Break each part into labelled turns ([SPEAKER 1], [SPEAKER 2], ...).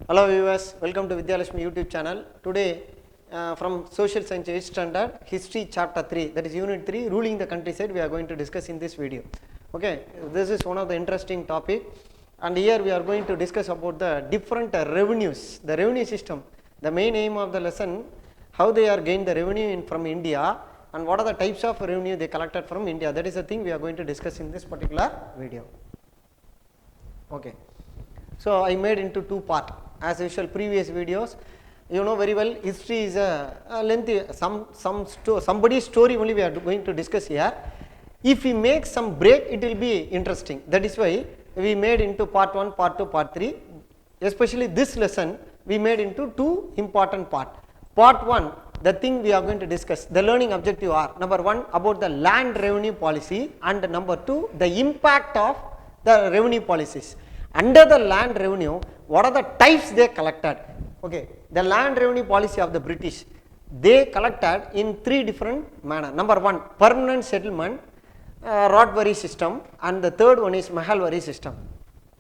[SPEAKER 1] Hello viewers, welcome to Vidyalakshmi YouTube channel. Today from Social Science 8th Standard History Chapter 3, that is Unit 3, Ruling the Countryside, we are going to discuss in this video. Okay, this is one of the interesting topic, and here we are going to discuss about the different revenues, the revenue system. The main aim of the lesson, how they are gained the revenue from India and what are the types of revenue they collected from India. That is the thing we are going to discuss in this particular video. Okay. So I made into two parts. As usual, previous videos, you know very well, history is a lengthy, somebody's story only we are going to discuss here. If we make some break, it will be interesting. That is why we made into part 1, part 2, part 3. Especially this lesson, we made into two important parts. Part 1, the thing we are going to discuss, the learning objective are, number 1, about the land revenue policy, and number 2, the impact of the revenue policies. Under the land revenue, what are the types they collected? Okay, the land revenue policy of the British, they collected in three different manner. Number 1, permanent settlement, Rodbury system, and the third one is Mahalwari system.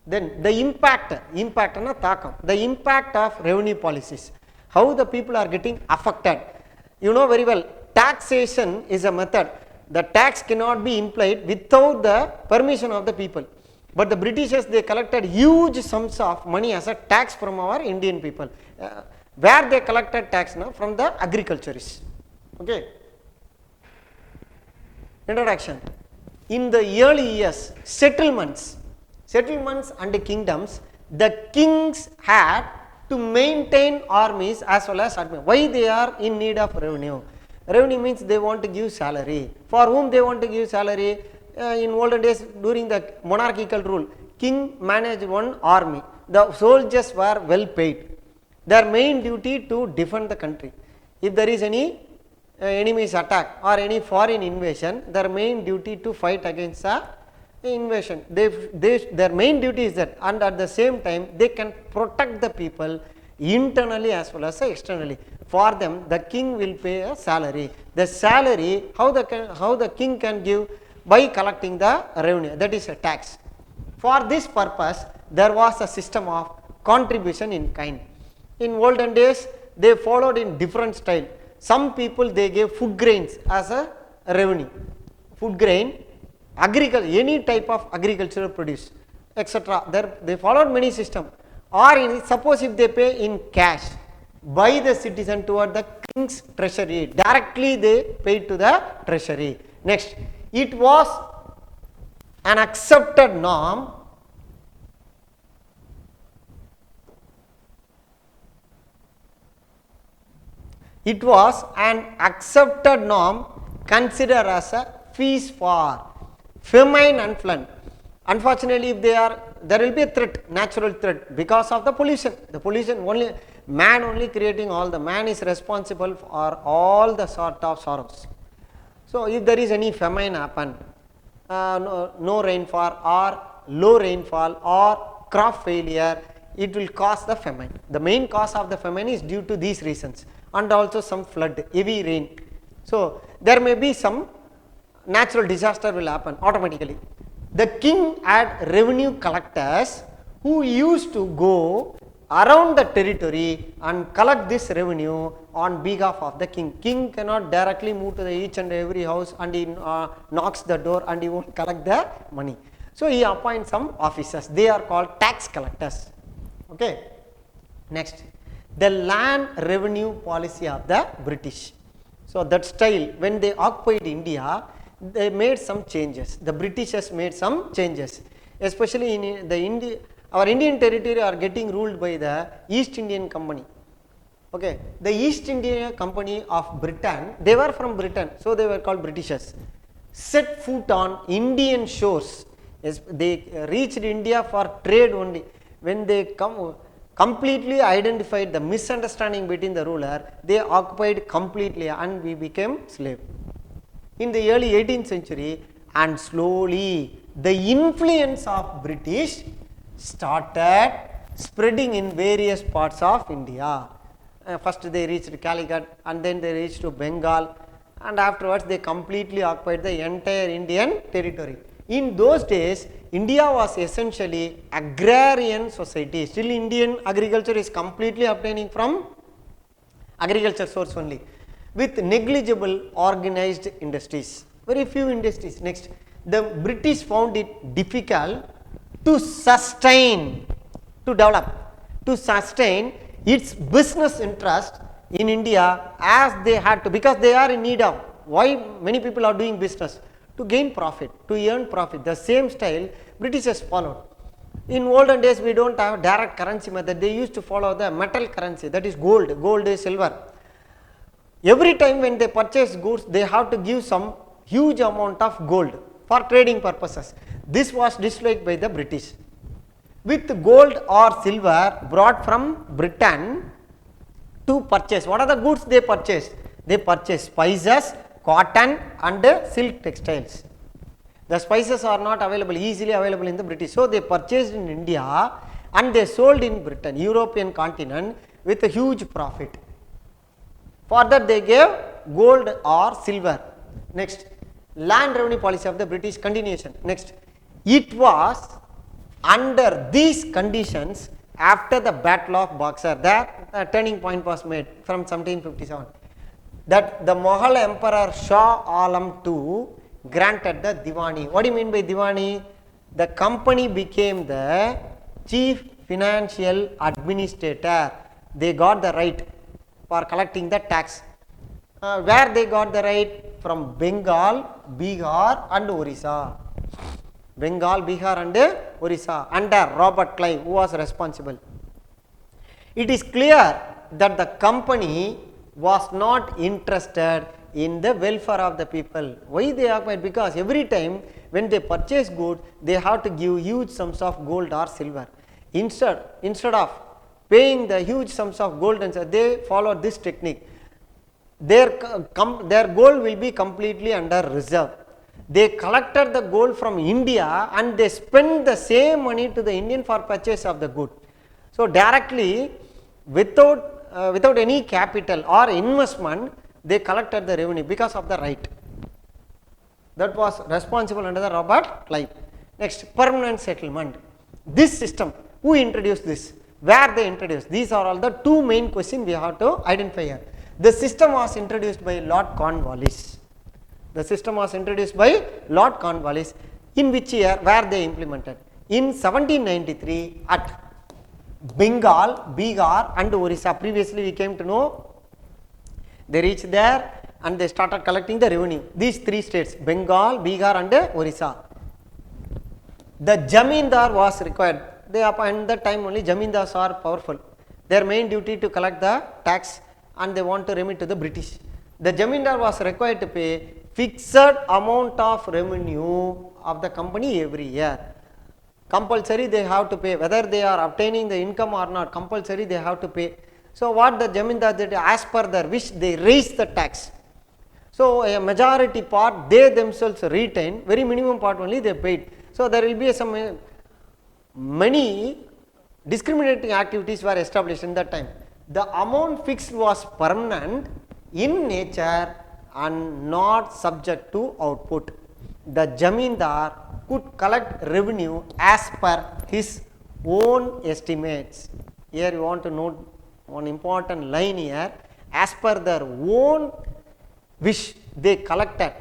[SPEAKER 1] Then the impact the impact of revenue policies, how the people are getting affected. You know very well, taxation is a method. The tax cannot be implied without the permission of the people. But the Britishers, they collected huge sums of money as a tax from our Indian people. Where they collected tax now? From the agriculturists. Okay. Introduction. In the early years, settlements and kingdoms, the kings had to maintain armies as well as admin. Why they are in need of revenue? Revenue means they want to give salary. For whom they want to give salary? In olden days, during the monarchical rule, king managed one army. The soldiers were well paid. Their main duty to defend the country. If there is any enemy's attack or any foreign invasion, their main duty to fight against the invasion. Their main duty is that, and at the same time, they can protect the people internally as well as externally. For them, the king will pay a salary. The salary, how the king can give? By collecting the revenue, that is a tax. For this purpose, there was a system of contribution in kind. In olden days, they followed in different style. Some people, they gave food grains as a revenue. Food grain, any type of agricultural produce, etc. They followed many systems. Or suppose if they pay in cash by the citizen toward the king's treasury, directly they paid to the treasury. Next, it was an accepted norm considered as a fees for famine and flood. Unfortunately, if there will be a threat, natural threat, because of the pollution. The pollution only creating all the man is responsible for all the sort of sorrows. So if there is any famine happen, no rainfall or low rainfall or crop failure, it will cause the famine. The main cause of the famine is due to these reasons, and also some flood, heavy rain. So there may be some natural disaster will happen automatically. The king had revenue collectors who used to go around the territory and collect this revenue on behalf of the king. King cannot directly move to each and every house and he knocks the door and he won't collect the money. So he appoints some officers. They are called tax collectors. Okay. Next, the land revenue policy of the British. So that style, when they occupied India, they made some changes. The Britishers made some changes, especially in the our Indian territory are getting ruled by the East Indian Company. Okay, the East India Company of Britain, they were from Britain, so they were called Britishers. Set foot on Indian shores. They reached India for trade only. When they completely identified the misunderstanding between the ruler, they occupied completely and we became slave. In the early 18th century, and slowly the influence of British started spreading in various parts of India. First they reached Calicut, and then they reached to Bengal, and afterwards they completely occupied the entire Indian territory. In those days, India was essentially agrarian society. Still Indian agriculture is completely obtaining from agriculture source only, with negligible organized industries, very few industries. Next, the British found it difficult to sustain, to develop, to sustain its business interest in India as they had to, because they are in need of, why many people are doing business? To gain profit, to earn profit. The same style British has followed. In olden days, we don't have direct currency method. They used to follow the metal currency, that is gold. Gold is silver. Every time when they purchase goods, they have to give some huge amount of gold for trading purposes. This was disliked by the British. With gold or silver brought from Britain to purchase, what are the goods they purchased? They purchased spices, cotton and silk textiles. The spices are not available, easily available in the British. So, they purchased in India and they sold in Britain, European continent, with a huge profit. For that they gave gold or silver. Next, land revenue policy of the British, continuation. Next, it was under these conditions after the Battle of Buxar that a turning point was made from 1757, that the Mughal Emperor Shah Alam II granted the Diwani. What do you mean by Diwani? The company became the chief financial administrator. They got the right for collecting the tax. Where they got the right? From Bengal, Bihar and Orissa. Bengal, Bihar and Orissa under Robert Clive, who was responsible. It is clear that the company was not interested in the welfare of the people. Why they occupied? Because every time when they purchase goods, they have to give huge sums of gold or silver. Instead of paying the huge sums of gold and silver, they followed this technique. Their gold will be completely under reserve. They collected the gold from India and they spent the same money to the Indian for purchase of the good. So, directly without any capital or investment, they collected the revenue because of the right. That was responsible under the Robert Clive. Next, permanent settlement. This system, who introduced this? Where they introduced? These are all the two main questions we have to identify here. The system was introduced by Lord Cornwallis. The system was introduced by Lord Cornwallis. In which year? Where they implemented? In 1793 at Bengal, Bihar and Orissa. Previously we came to know they reached there and they started collecting the revenue. These three states, Bengal, Bihar and Orissa. The Jamindar was required. They at that time only Jamindars are powerful. Their main duty to collect the tax and they want to remit to the British. The Jamindar was required to pay fixed amount of revenue of the company every year. Compulsory they have to pay, whether they are obtaining the income or not, compulsory they have to pay. So, what the Jamindar did, as per their wish, they raised the tax. So, a majority part they themselves retain, very minimum part only they paid. So, there will be some many discriminating activities were established in that time. The amount fixed was permanent in nature and not subject to output. The Jamindar could collect revenue as per his own estimates. Here you want to note one important line here, as per their own wish they collected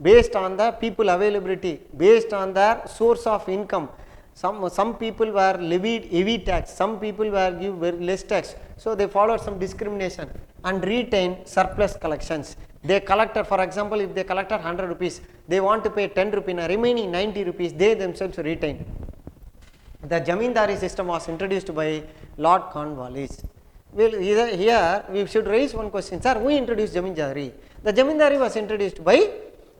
[SPEAKER 1] based on the people availability, based on their source of income. Some people were levied heavy tax, some people were give very less tax. So, they followed some discrimination and retained surplus collections. They collected, for example, if they collected 100 rupees, they want to pay 10 rupees, remaining 90 rupees they themselves retained. The Jamindari system was introduced by Lord Cornwallis. Well, here we should raise one question, sir, who introduced Jamindari? The Jamindari was introduced by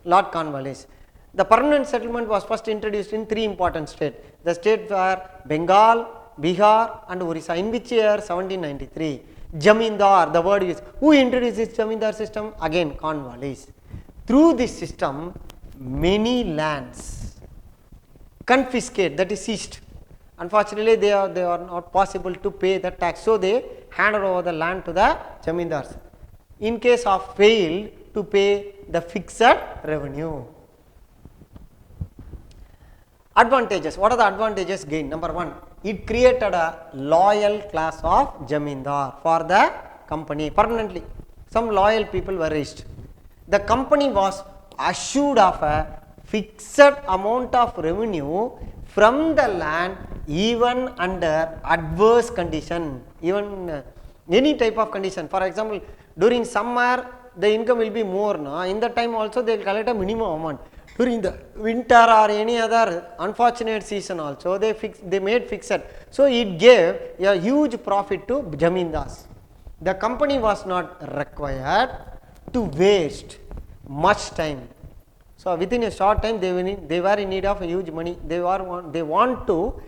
[SPEAKER 1] Lord Cornwallis. The permanent settlement was first introduced in three important states. The states were Bengal, Bihar and Orissa. In which year? 1793. Jamindar, the word is, who introduced this Jamindar system? Again Cornwallis. Through this system, many lands confiscate, that is seized. Unfortunately, they are not possible to pay the tax. So, they handed over the land to the Jamindars. In case of failed to pay the fixed revenue. Advantages. What are the advantages gained? Number one, it created a loyal class of Jamindar for the company permanently. Some loyal people were raised. The company was assured of a fixed amount of revenue from the land even under adverse condition, even any type of condition. For example, during summer the income will be more, no? In the time also they will collect a minimum amount. During the winter or any other unfortunate season also they made fixed. So it gave a huge profit to Jamindars. The company was not required to waste much time. So within a short time they were in need of a huge money. They want to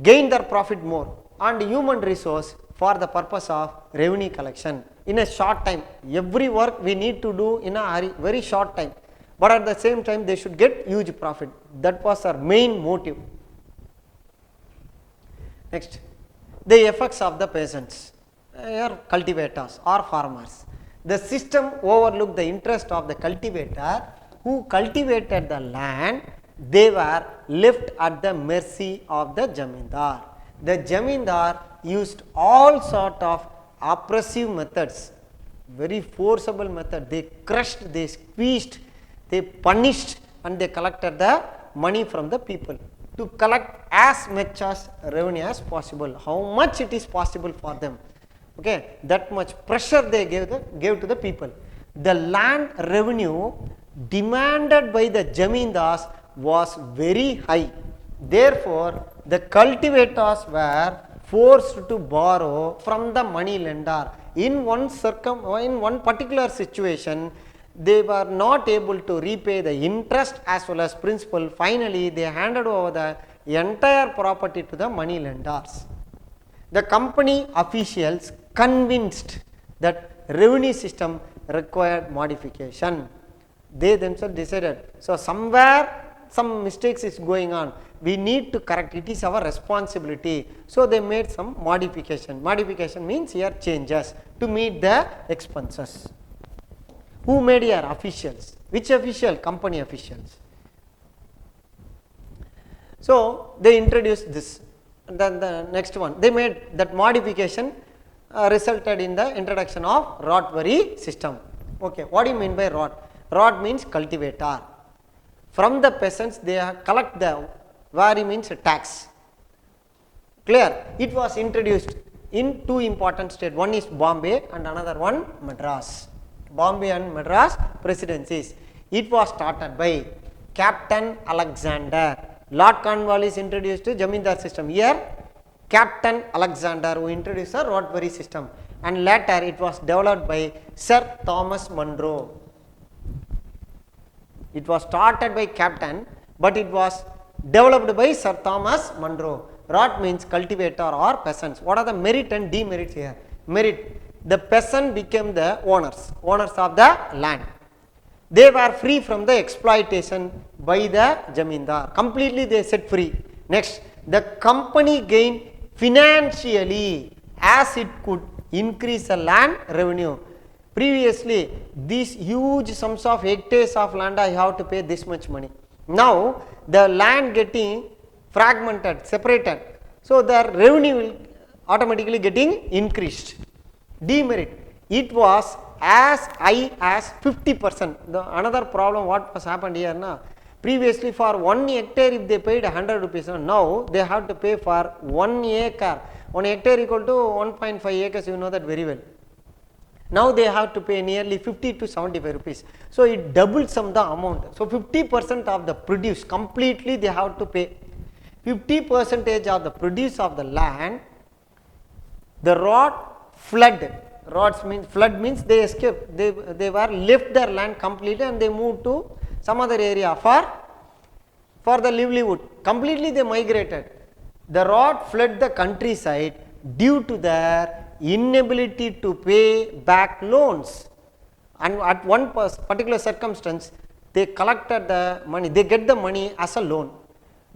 [SPEAKER 1] gain their profit more and human resource for the purpose of revenue collection. In a short time, every work we need to do in a very short time, but at the same time they should get huge profit. That was our main motive. Next, the effects of the peasants or cultivators or farmers. The system overlooked the interest of the cultivator who cultivated the land. They were left at the mercy of the Jamindar. The Jamindar used all sort of oppressive methods, very forcible method. They crushed, they squeezed, they punished, and they collected the money from the people to collect as much as revenue as possible. How much it is possible for them, okay, that much pressure they gave to the people. The land revenue demanded by the Jamindars was very high. Therefore, the cultivators were forced to borrow from the money lender. In one particular situation, they were not able to repay the interest as well as principal. Finally, they handed over the entire property to the money lenders. The company officials convinced that revenue system required modification. They themselves decided, so somewhere some mistakes is going on, we need to correct, it is our responsibility. So they made some modification. Modification means here changes to meet the expenses. Who made here? Officials. Which official? Company officials. So they introduced this. Then the next one, they made that modification resulted in the introduction of Rotwari system. Okay, what do you mean by rot? Rot means cultivator. From the peasants they collect the vari means tax. Clear? It was introduced in two important states. One is Bombay and another one Madras. Bombay and Madras presidencies. It was started by Captain Alexander. Lord Cornwallis introduced the Jamindar system. Here Captain Alexander who introduced the Rotwari system, and later it was developed by Sir Thomas Munro. It was started by Captain, but it was developed by Sir Thomas Munro. Rot means cultivator or peasants. What are the merit and demerits here? Merit, the peasant became the owners of the land. They were free from the exploitation by the Jamindar. Completely they set free. Next, the company gained financially as it could increase the land revenue. Previously, these huge sums of hectares of land I have to pay this much money. Now, the land getting fragmented, separated. So, the revenue will automatically getting increased. Demerit, it was as high as 50%. Another problem what was happened here now, previously for 1 hectare if they paid 100 rupees, now they have to pay for 1 acre. 1 hectare equal to 1.5 acres, you know that very well. Now they have to pay nearly 50 to 75 rupees. So it doubles some the amount. So 50% of the produce completely they have to pay. 50% of the produce of the land, the flood means they escaped. They were left their land completely and they moved to some other area for the livelihood. Completely they migrated. The rot fled the countryside due to their inability to pay back loans, and at one particular circumstance they collected the money, they get the money as a loan.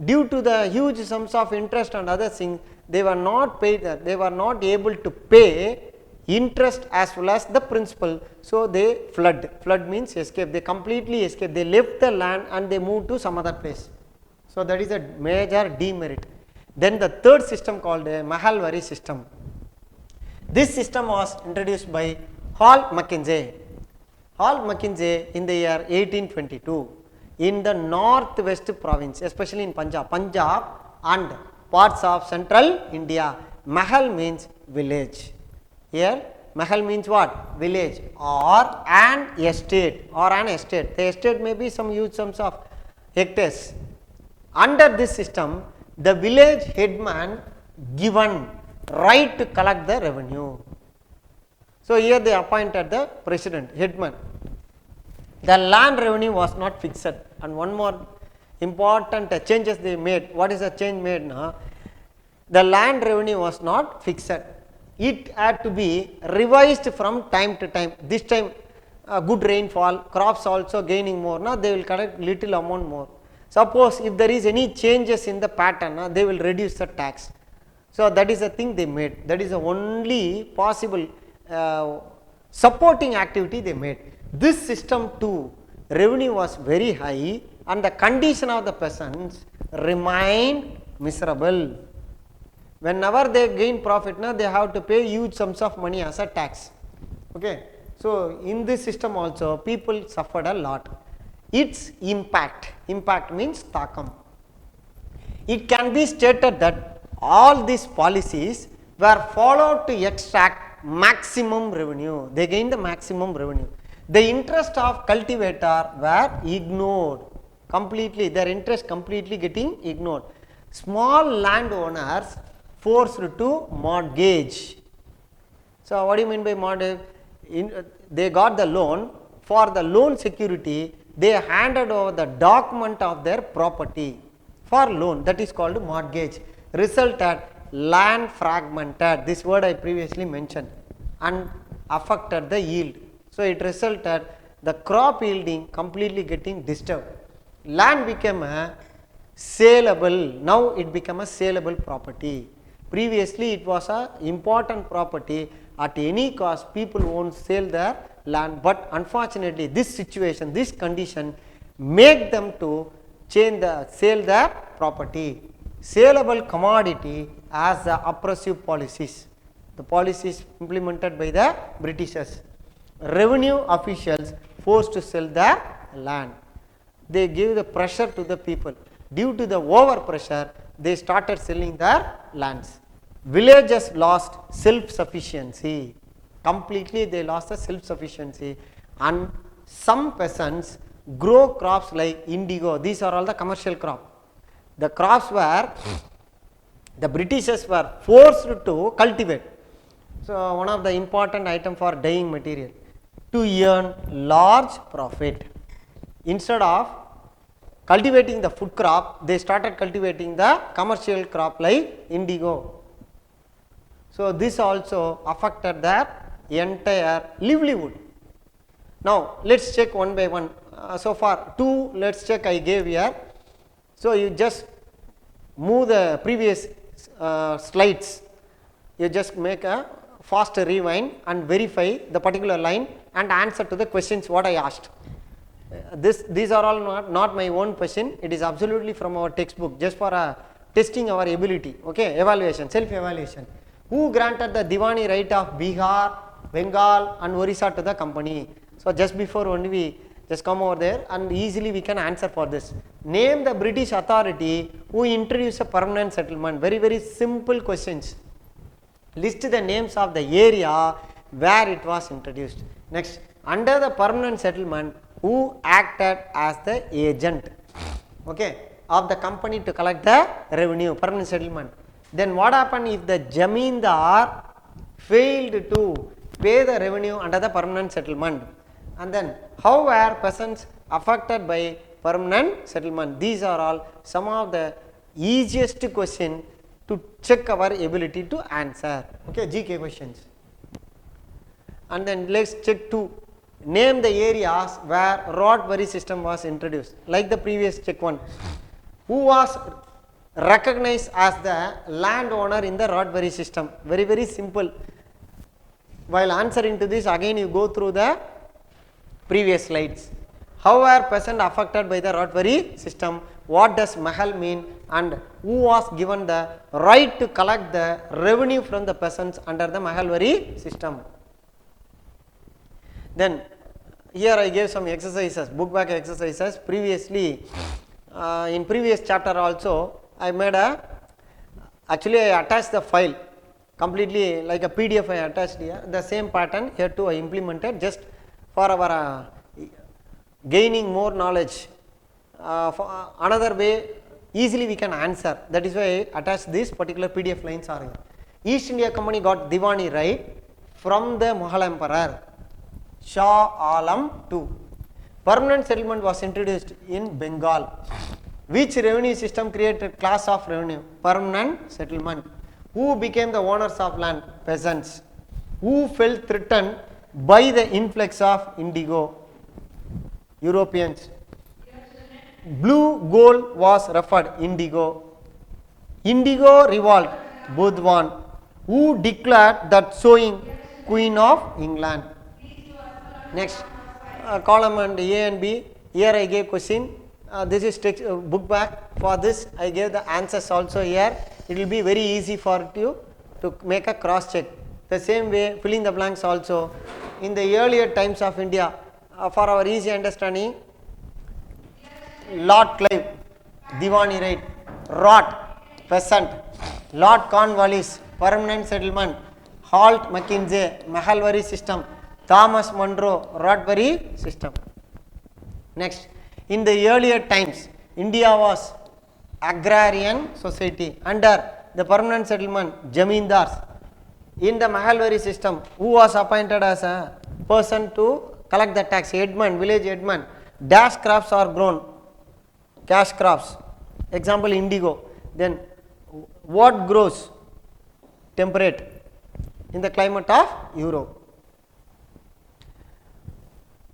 [SPEAKER 1] Due to the huge sums of interest and other things, they were not paid, they were not able to pay interest as well as the principal. So they fled. Flood means escape. They completely escaped. They left the land and they moved to some other place. So that is a major demerit. Then the third system called a Mahalwari system. This system was introduced by Hall Mackenzie. Hall Mackenzie in the year 1822 in the northwest province, especially in Punjab and parts of central India. Mahal means village. Here Mahal means what? Village or an estate The estate may be some huge sums of hectares. Under this system, the village headman given right to collect the revenue. So here they appointed the president, headman. The land revenue was not fixed, and one more important changes they made. What is the change made now? The land revenue was not fixed. It had to be revised from time to time. This time good rainfall, crops also gaining more, now they will collect little amount more. Suppose if there is any changes in the pattern, they will reduce the tax. So that is the thing they made. That is the only possible supporting activity they made. This system too, revenue was very high and the condition of the peasants remained miserable. Whenever they gain profit, they have to pay huge sums of money as a tax. Okay. So in this system also people suffered a lot. Its impact means takam. It can be stated that all these policies were followed to extract maximum revenue. They gained the maximum revenue. The interest of cultivator were ignored completely, their interest completely getting ignored. Small landowners forced to mortgage. So what do you mean by mortgage? They got the loan. For the loan security, they handed over the document of their property for loan, that is called mortgage. Resulted land fragmented, this word I previously mentioned, and affected the yield. So it resulted the crop yielding completely getting disturbed. Land became a saleable, now it became a saleable property. Previously it was a important property, at any cost people won't sell their land, but unfortunately this situation, this condition make them to sell their property. Saleable commodity as the oppressive policies, the policies implemented by the Britishers. Revenue officials forced to sell their land. They gave the pressure to the people. Due to the over pressure, they started selling their lands. Villages lost self-sufficiency. Completely they lost the self-sufficiency, and some peasants grow crops like indigo. These are all the commercial crop. The crops were, the Britishers were forced to cultivate. So one of the important item for dyeing material, to earn large profit. Instead of cultivating the food crop, they started cultivating the commercial crop like indigo. So this also affected their entire livelihood. Now let us check one by one. So far two, let us check I gave here. So you just move the previous slides, you just make a fast rewind and verify the particular line and answer to the questions what I asked. These are all not my own question, it is absolutely from our textbook, just for testing our ability, okay, evaluation, self-evaluation. Who granted the Diwani right of Bihar, Bengal and Orissa to the company? So just before only we just come over there and easily we can answer for this. Name the British authority who introduced a permanent settlement. Very, very simple questions. List the names of the area where it was introduced. Next, under the permanent settlement, who acted as the agent, okay, of the company to collect the revenue, permanent settlement. Then what happened if the Jamindar failed to pay the revenue under the permanent settlement? And then how were peasants affected by permanent settlement? These are all some of the easiest question to check our ability to answer, okay, GK questions. And then let us check 2. Name the areas where Rodbury system was introduced, like the previous check 1. Who was recognized as the landowner in the Rodbury system? Very, very simple. While answering to this, again you go through the previous slides. How were peasants affected by the Rodbury system? what does Mahal mean, and who was given the right to collect the revenue from the peasants under the Mahalwari system. Then here I gave some exercises, book back exercises. Previously, in previous chapter also, I made actually I attached the file completely like a PDF I attached here. The same pattern here too I implemented just for our gaining more knowledge. For another way easily we can answer, that is why I attached this particular PDF lines are here. East India Company got Diwani right from the Mughal Emperor Shah Alam II. Permanent settlement was introduced in Bengal. Which revenue system created class of revenue? Permanent settlement. Who became the owners of land? Peasants. Who felt threatened by the influx of indigo? Europeans. Blue gold was referred, indigo. Indigo revolt, Budwan. Who declared that sowing? Queen of England. Next, column and A and B. Here I gave question. This is text, book back. For this I gave the answers also here. It will be very easy for you to make a cross check. The same way filling the blanks also. In the earlier times of India, for our easy understanding, Lord Clive, Diwani right, Rot, peasant, Lord Cornwallis, permanent settlement, Holt Mackenzie, Mahalwari system, Thomas Munro, Rodbury system. Next, in the earlier times, India was agrarian society. Under the permanent settlement, Jamindars. In the Mahalwari system, who was appointed as a person to collect the tax? Headman, village headman. Dash crops are grown, cash crops. Example, indigo. Then what grows? Temperate in the climate of Europe.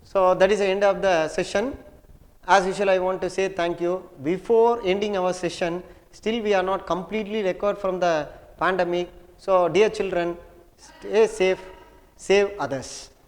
[SPEAKER 1] So that is the end of the session. As usual, I want to say thank you. Before ending our session, still we are not completely recovered from the pandemic. So dear children, stay safe, save others.